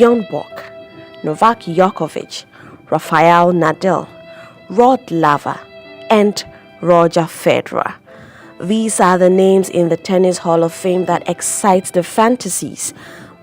Bjorn Borg, Novak Djokovic, Rafael Nadal, Rod Laver, and Roger Federer. These are the names in the Tennis Hall of Fame that excite the fantasies,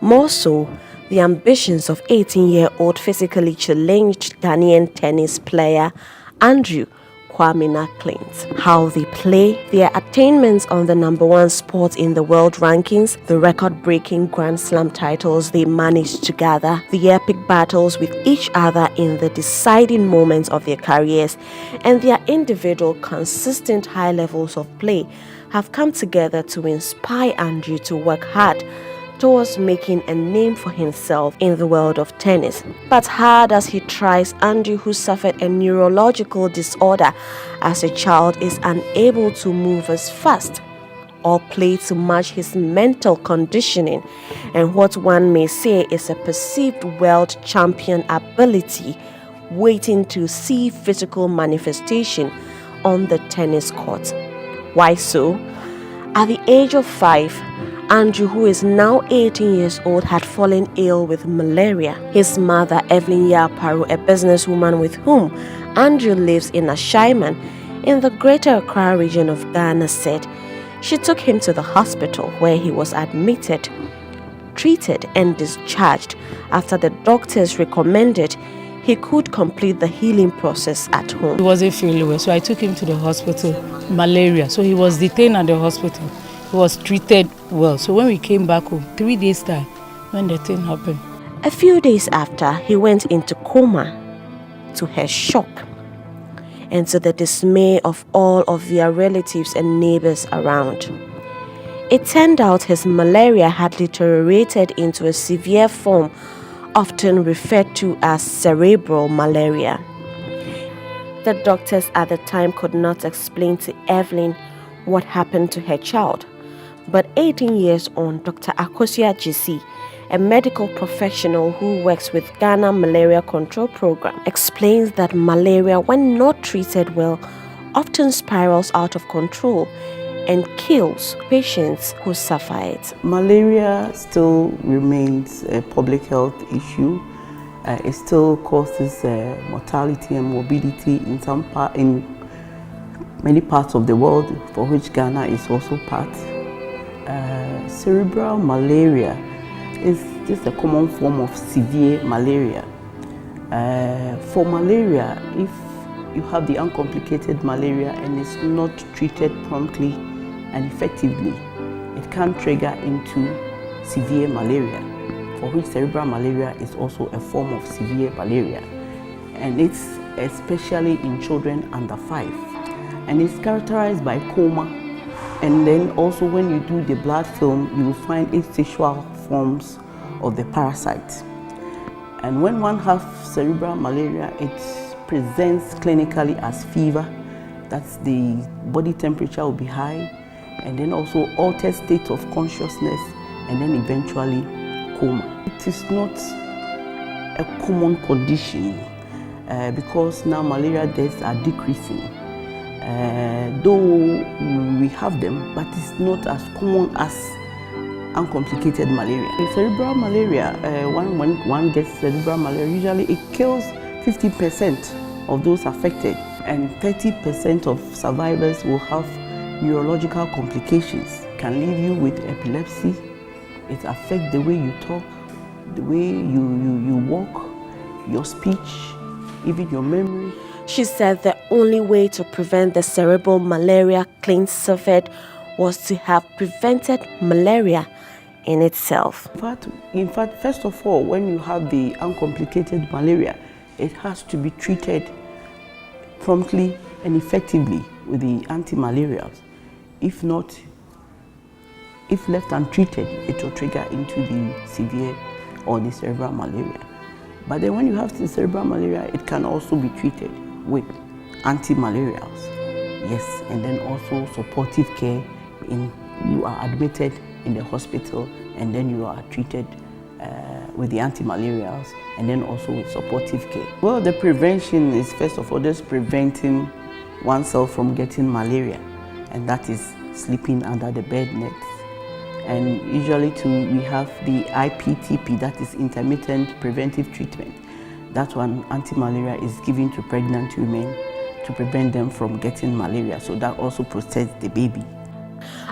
more so the ambitions of 18-year-old physically challenged Ghanaian tennis player Andrew Kwamena Clint. How they play, their attainments on the #1 spot in the world rankings, the record-breaking Grand Slam titles they managed to gather, the epic battles with each other in the deciding moments of their careers, and their individual consistent high levels of play have come together to inspire Andrew to work hard towards making a name for himself in the world of tennis. But hard as he tries, Andrew, who suffered a neurological disorder as a child, is unable to move as fast or play to match his mental conditioning and what one may say is a perceived world champion ability waiting to see physical manifestation on the tennis court. Why so? At the age of 5, Andrew, who is now 18 years old, had fallen ill with malaria. His mother, Evelyn Yaparu, a businesswoman with whom Andrew lives in Ashaiman in the Greater Accra region of Ghana, said she took him to the hospital where he was admitted, treated and discharged after the doctors recommended he could complete the healing process at home. He wasn't feeling well, so I took him to the hospital, malaria. So he was detained at the hospital. He was treated well. So when we came back home, 3 days time, when the thing happened. A few days after, he went into coma, to her shock and to the dismay of all of their relatives and neighbors around. It turned out his malaria had deteriorated into a severe form, often referred to as cerebral malaria. The doctors at the time could not explain to Evelyn what happened to her child. But 18 years on, Dr. Akosia Jisi, a medical professional who works with Ghana Malaria Control Program, explains that malaria, when not treated well, often spirals out of control and kills patients who suffer it. Malaria still remains a public health issue. It still causes mortality and morbidity in many parts of the world, for which Ghana is also part. Cerebral malaria is just a common form of severe malaria. For malaria, if you have the uncomplicated malaria and it's not treated promptly and effectively, it can trigger into severe malaria, for which cerebral malaria is also a form of severe malaria. And it's especially in children under 5. And it's characterized by coma. And then also when you do the blood film, you will find asexual forms of the parasite. And when one has cerebral malaria, it presents clinically as fever. That's the body temperature will be high, and then also altered state of consciousness, and then eventually coma. It is not a common condition because now malaria deaths are decreasing. Though we have them, but it's not as common as uncomplicated malaria. In cerebral malaria, when one gets cerebral malaria, usually it kills 50% of those affected, and 30% of survivors will have neurological complications. It can leave you with epilepsy. It affects the way you talk, the way you walk, your speech, even your memory. She said the only way to prevent the cerebral malaria Clint suffered was to have prevented malaria in itself. In fact, first of all, when you have the uncomplicated malaria, it has to be treated promptly and effectively with the anti-malarials. If not, if left untreated, it will trigger into the severe or the cerebral malaria. But then when you have the cerebral malaria, it can also be treated with anti-malarials. Yes, and then also supportive care. You are admitted in the hospital, and then you are treated with the anti-malarials, and then also with supportive care. Well, the prevention is first of all just preventing oneself from getting malaria, and that is sleeping under the bed nets, And usually too, we have the IPTP, that is intermittent preventive treatment. That one, anti-malaria, is given to pregnant women to prevent them from getting malaria. So that also protects the baby.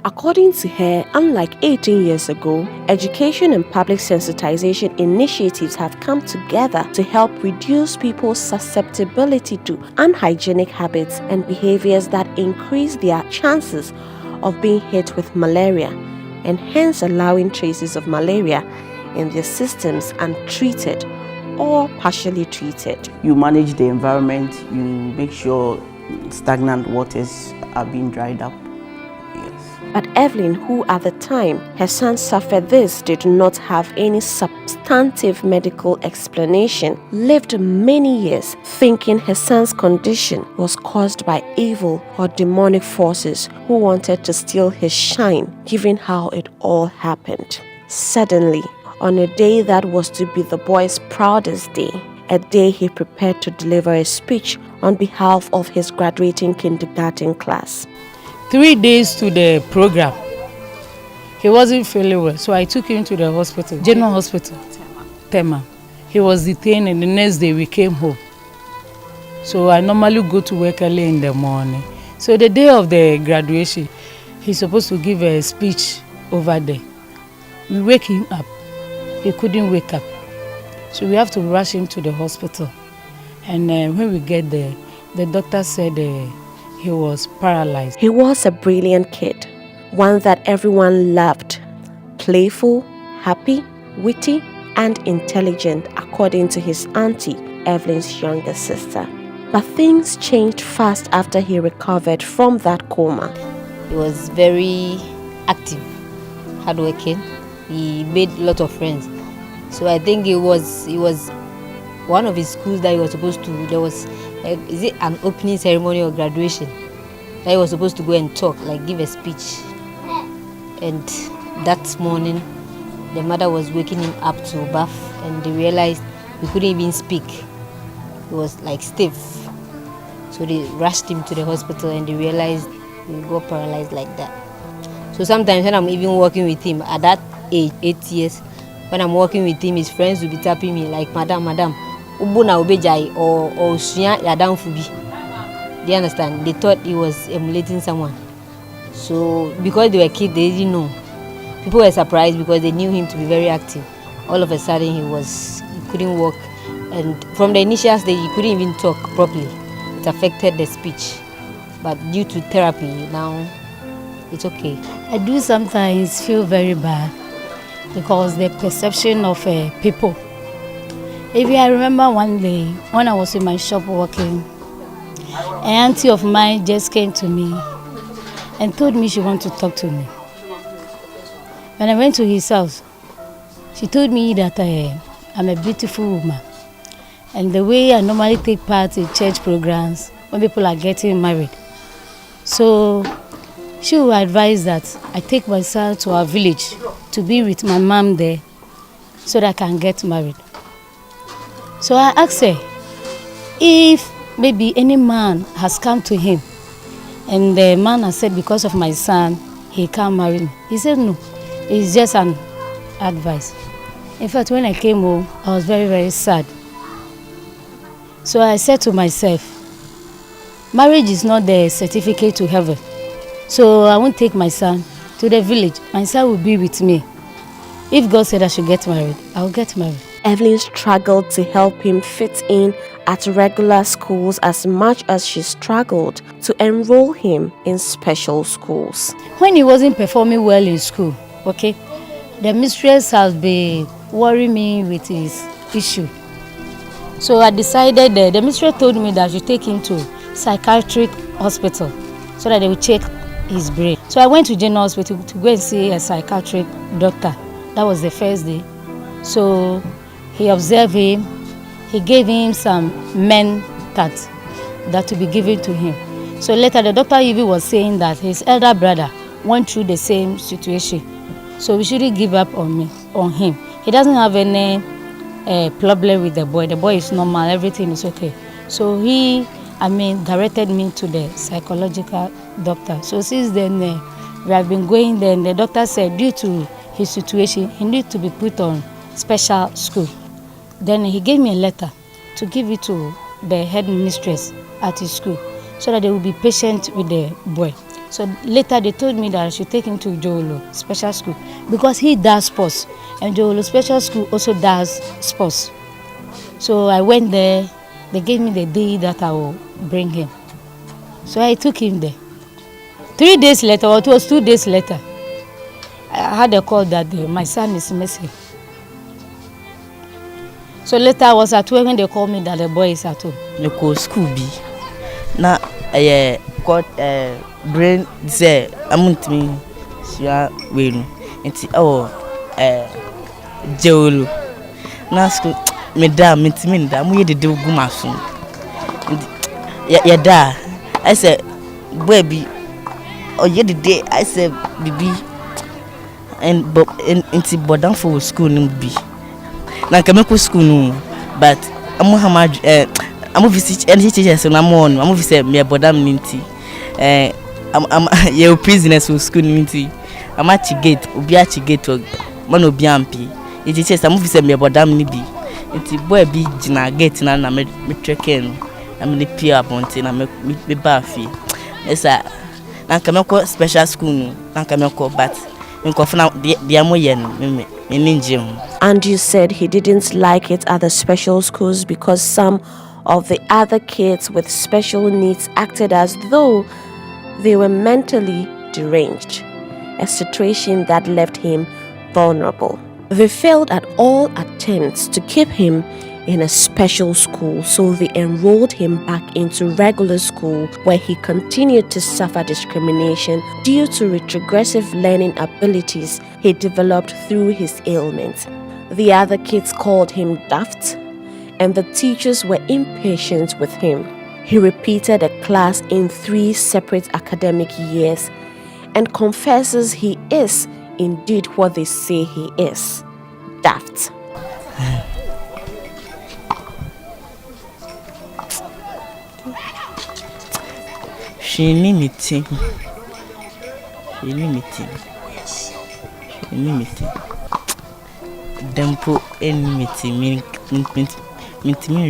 According to her, unlike 18 years ago, education and public sensitization initiatives have come together to help reduce people's susceptibility to unhygienic habits and behaviors that increase their chances of being hit with malaria, and hence allowing traces of malaria in their systems untreated or partially treated. You manage the environment, you make sure stagnant waters are being dried up. But Evelyn, who at the time her son suffered this, did not have any substantive medical explanation, lived many years thinking her son's condition was caused by evil or demonic forces who wanted to steal his shine, given how it all happened. Suddenly, on a day that was to be the boy's proudest day, a day he prepared to deliver a speech on behalf of his graduating kindergarten class. 3 days to the program, he wasn't feeling well, so I took him to the hospital, General Hospital, Tema. He was detained, and the next day we came home. So I normally go to work early in the morning. So the day of the graduation, he's supposed to give a speech over there. We wake him up. He couldn't wake up. So we have to rush him to the hospital. And when we get there, the doctor said he was paralyzed. He was a brilliant kid, one that everyone loved, playful, happy, witty, and intelligent, according to his auntie, Evelyn's younger sister. But things changed fast after he recovered from that coma. He was very active, hardworking. He made a lot of friends. So I think it was one of his schools that he was supposed to, there was, is it an opening ceremony or graduation? That he was supposed to go and talk, like give a speech. And that morning, the mother was waking him up to bath, and they realized he couldn't even speak. He was like stiff. So they rushed him to the hospital, and they realized he got paralyzed like that. So sometimes when I'm even working with him, at that age, 8 years, when I'm working with him, his friends will be tapping me like, Madam, Ubuna Ubejai or Suya Yadam Fubi. Do you understand? They thought he was emulating someone. So because they were kids, they didn't know. People were surprised because they knew him to be very active. All of a sudden he couldn't walk. And from the initial stage, he couldn't even talk properly. It affected the speech. But due to therapy, now it's okay. I do sometimes feel very bad because the perception of people. If I remember one day when I was in my shop working, an auntie of mine just came to me and told me she wanted to talk to me. When I went to his house, she told me that I'm a beautiful woman. And the way I normally take part in church programs when people are getting married. So she will advise that I take myself to our village to be with my mom there so that I can get married. So I asked her if maybe any man has come to him and the man has said because of my son he can't marry me. He said no, it's just an advice. In fact, when I came home, I was very, very sad. So I said to myself, marriage is not the certificate to heaven. So I won't take my son to the village. My son will be with me. If God said I should get married, I'll get married. Evelyn struggled to help him fit in at regular schools as much as she struggled to enroll him in special schools. When he wasn't performing well in school, okay, the mistress has been worrying me with his issue. So I decided the mistress told me that I should take him to psychiatric hospital so that they will check his brain. So I went to General Hospital to go and see a psychiatric doctor. That was the first day. So he observed him. He gave him some men that to be given to him. So later the doctor even was saying that his elder brother went through the same situation. So we shouldn't give up on him. He doesn't have any problem with the boy. The boy is normal, everything is okay. So he directed me to the psychological doctor. So since then, We have been going there, and the doctor said due to his situation, he needs to be put on special school. Then he gave me a letter to give it to the headmistress at his school so that they will be patient with the boy. So later they told me that I should take him to Jolo special school because he does sports, and Jolo special school also does sports. So I went there. They gave me the day that I will bring him. So I took him there. 3 days later, or it was 2 days later, I had a call that my son is missing. So later I was at work when they called me that the boy is at home. I go school be. Na got brain say amunt me sia wenu. Enti Jolo. Na school me da mentimi nda mo ye dede ogu maso. Ya da. I said boy be ye dede I said bibi and enti bodan for school nim bi. Na kameko school no but I'm visit and teachers na mo no I'm visit me bodam ninti I'm your prisoners for school ninti I'm at gate obi at gate man obi ampi e teachers I'm visit me bodam ni bi nti boy bi gina gate na me treken am ni pia bonte na me ba fi esa na kameko special school no na kameko but And you said he didn't like it at the special schools because some of the other kids with special needs acted as though they were mentally deranged, a situation that left him vulnerable. They failed at all attempts to keep him in a special school, so they enrolled him back into regular school where he continued to suffer discrimination due to retrogressive learning abilities he developed through his ailment. The other kids called him daft, and the teachers were impatient with him. He repeated a class in 3 separate academic years and confesses he is indeed what they say he is, daft. She limiting. Dempo enmity me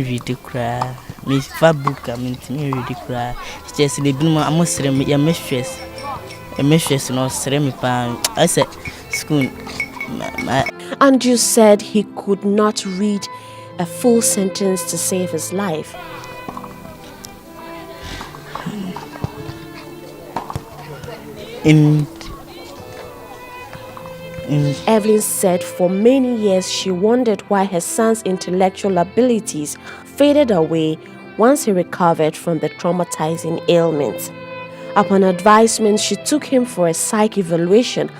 read the cry. Me fabric me read the cry. Just the bin I must me your mistress. A mistress no sremi pa. I said school. And you said he could not read a full sentence to save his life. Evelyn said for many years she wondered why her son's intellectual abilities faded away once he recovered from the traumatizing ailment. Upon advisement, she took him for a psych evaluation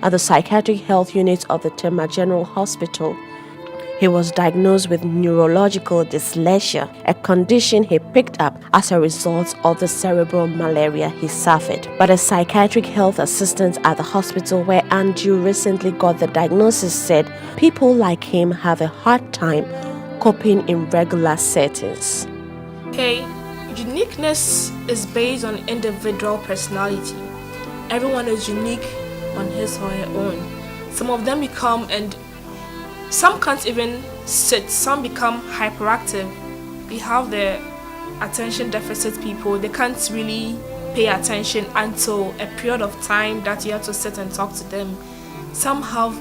at the psychiatric health unit of the Tema General Hospital. He was diagnosed with neurological dyslexia, a condition he picked up as a result of the cerebral malaria he suffered. But a psychiatric health assistant at the hospital where Andrew recently got the diagnosis said people like him have a hard time coping in regular settings. Okay, uniqueness is based on individual personality. Everyone is unique on his or her own. Some of them become and some can't even sit, some become hyperactive. We have the attention deficit people, they can't really pay attention until a period of time that you have to sit and talk to them. Some have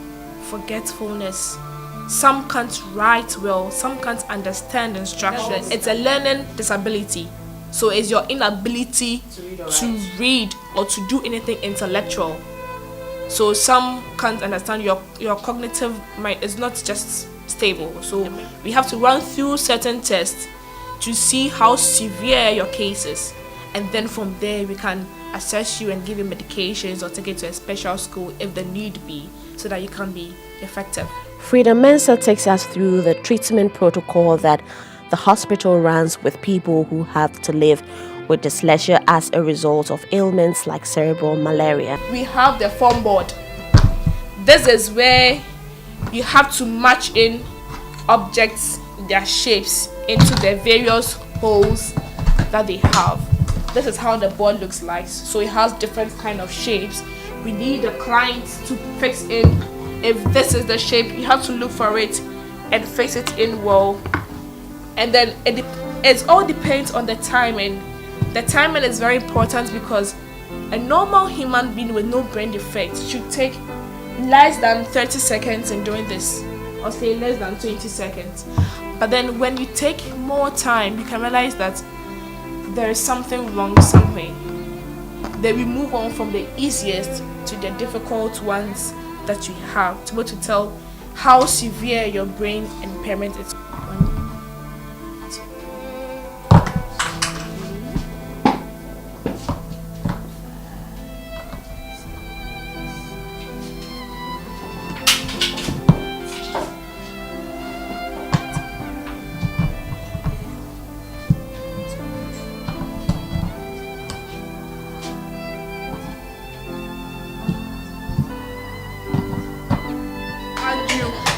forgetfulness, some can't write well, some can't understand instructions. It's a learning disability. So it's your inability to read or to do anything intellectual. So some can't understand your cognitive mind is not just stable. So we have to run through certain tests to see how severe your case is. And then from there we can assess you and give you medications or take you to a special school if the need be, so that you can be effective. Frida Mensah takes us through the treatment protocol that the hospital runs with people who have to live with dyslexia as a result of ailments like cerebral malaria. We have the form board. This is where you have to match in objects, their shapes, into the various holes that they have. This is how the board looks like. So it has different kind of shapes. we need a client to fix in. If this is the shape, you have to look for it and fix it in well. And then it all depends on the timing. The timing is very important because a normal human being with no brain defect should take less than 30 seconds in doing this, or say less than 20 seconds. But then when you take more time, you can realize that there is something wrong somewhere. Then we move on from the easiest to the difficult ones that you have to be able to tell how severe your brain impairment is.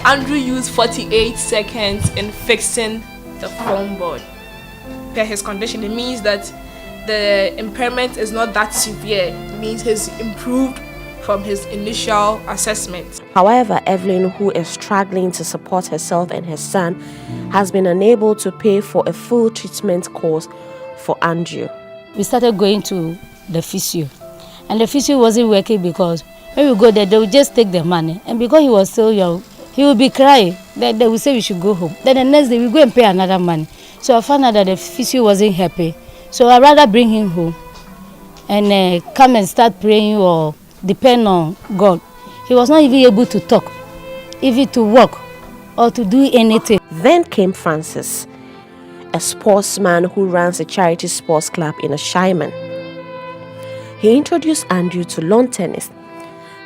Andrew used 48 seconds in fixing the foam board. Per his condition, it means that the impairment is not that severe. It means he's improved from his initial assessment. However, Evelyn, who is struggling to support herself and her son, has been unable to pay for a full treatment course for Andrew. We started going to the physio, and the physio wasn't working because when we go there, they would just take the money, and because he was still young, he would be crying. Then they would say we should go home. Then the next day we go and pay another money. So I found out that the physio wasn't happy. So I'd rather bring him home and come and start praying or depend on God. He was not even able to talk, even to walk or to do anything. Then came Francis, a sportsman who runs a charity sports club in Ashaiman. He introduced Andrew to lawn tennis,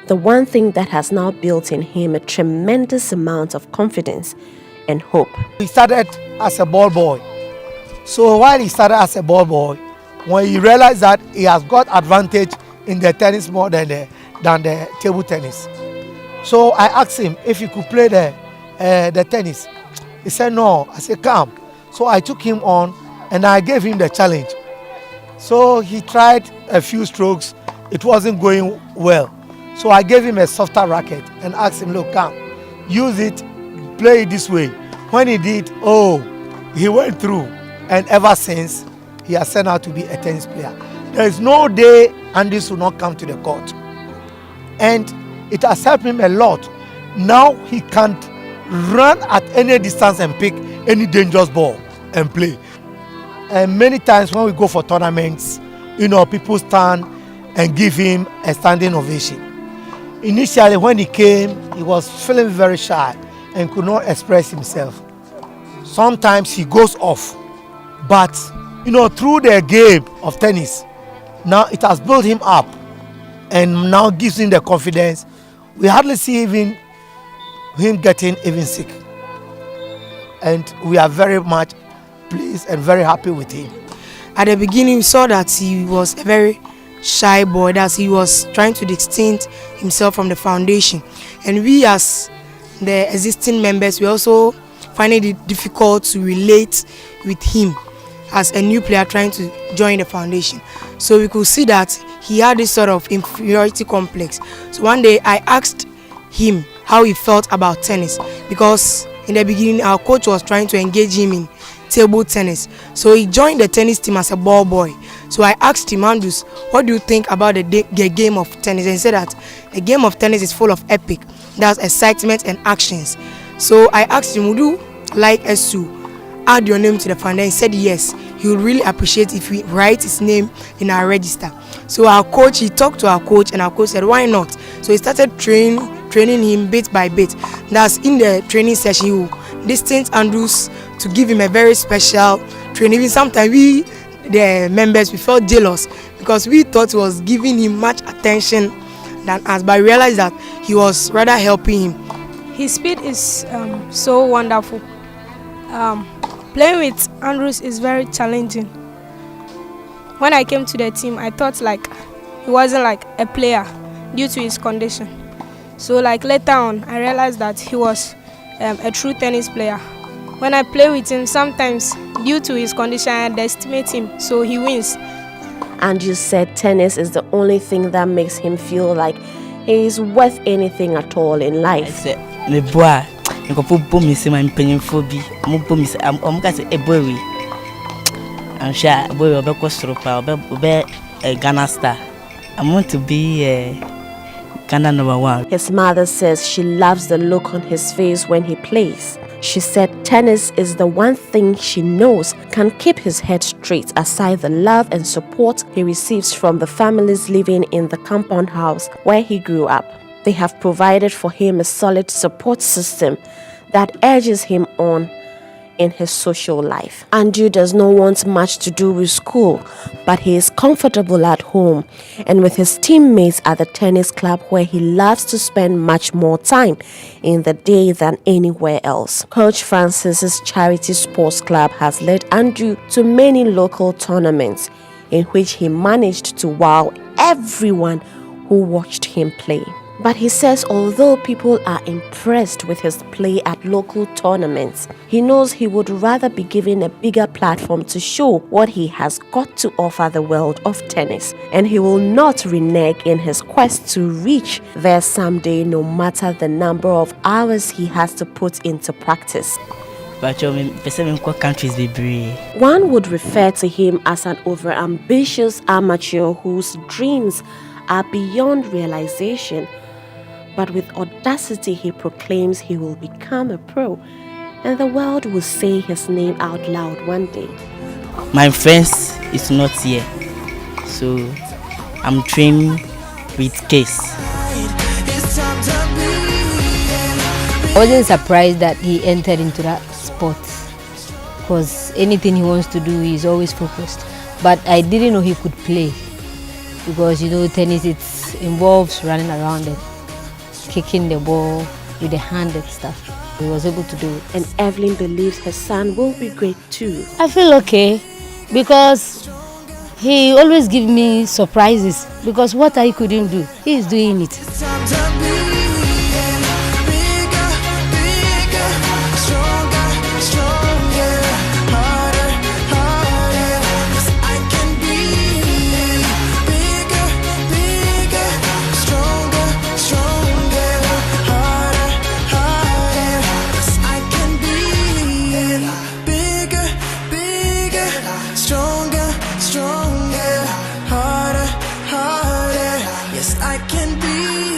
the one thing that has now built in him a tremendous amount of confidence and hope. He started as a ball boy. So while he started as a ball boy, when he realized that he has got advantage in the tennis more than the table tennis. So I asked him if he could play the tennis. He said no. I said come. So I took him on and I gave him the challenge. So he tried a few strokes. It wasn't going well. So I gave him a softer racket and asked him, look, come, use it, play it this way. When he did, he went through. And ever since, he has turned out to be a tennis player. There is no day Andy will not come to the court. And it has helped him a lot. Now he can run at any distance and pick any dangerous ball and play. And many times when we go for tournaments, people stand and give him a standing ovation. Initially, when he came, he was feeling very shy and could not express himself. Sometimes he goes off. But, through the game of tennis, now it has built him up and now gives him the confidence. We hardly see even him getting even sick. And we are very much pleased and very happy with him. At the beginning, we saw that he was a very shy boy, that he was trying to distinct himself from the foundation. And we as the existing members, we also find it difficult to relate with him as a new player trying to join the foundation. So we could see that he had this sort of inferiority complex. So one day I asked him how he felt about tennis, because in the beginning our coach was trying to engage him in table tennis. So he joined the tennis team as a ball boy. So I asked him, Andrews, what do you think about the game of tennis? And he said that the game of tennis is full of epic, that's excitement and actions. So I asked him, would you like us to add your name to the foundation? He said yes, he would really appreciate if we write his name in our register. So he talked to our coach, and our coach said why not? So he started training him bit by bit. That's in the training session, he will distance Andrews to give him a very special training. Even sometimes we, the members, we felt jealous because we thought he was giving him much attention than us, but I realized that he was rather helping him. His speed is so wonderful. Playing with Andrews is very challenging. When I came to the team, I thought he wasn't a player due to his condition. So later on, I realized that he was a true tennis player. When I play with him, sometimes due to his condition, I underestimate him, so he wins. Andrew said tennis is the only thing that makes him feel like he is worth anything at all in life. Me boy, you go put boom me say my painful be. I'm boom me say I'm gonna say a boy we. I'm sure boy will be Kostropa, will be a Ghana star. I want to be a Ghana #1. His mother says she loves the look on his face when he plays. She said tennis is the one thing she knows can keep his head straight, aside the love and support he receives from the families living in the compound house where he grew up. They have provided for him a solid support system that urges him on in his social life. Andrew does not want much to do with school, but he is comfortable at home and with his teammates at the tennis club, where he loves to spend much more time in the day than anywhere else. Coach Francis's charity sports club has led Andrew to many local tournaments in which he managed to wow everyone who watched him play. But he says although people are impressed with his play at local tournaments, he knows he would rather be given a bigger platform to show what he has got to offer the world of tennis. And he will not renege in his quest to reach there someday, no matter the number of hours he has to put into practice. Countries be brave. One would refer to him as an over-ambitious amateur whose dreams are beyond realization. But with audacity, he proclaims he will become a pro, and the world will say his name out loud one day. My friends is not here, so I'm training with case. I wasn't surprised that he entered into that sport, because anything he wants to do, he's always focused. But I didn't know he could play, because tennis, it involves running around and kicking the ball with the hand and stuff. He was able to do it. And Evelyn believes her son will be great too. I feel okay because he always gives me surprises, because what I couldn't do, he is doing it. I can be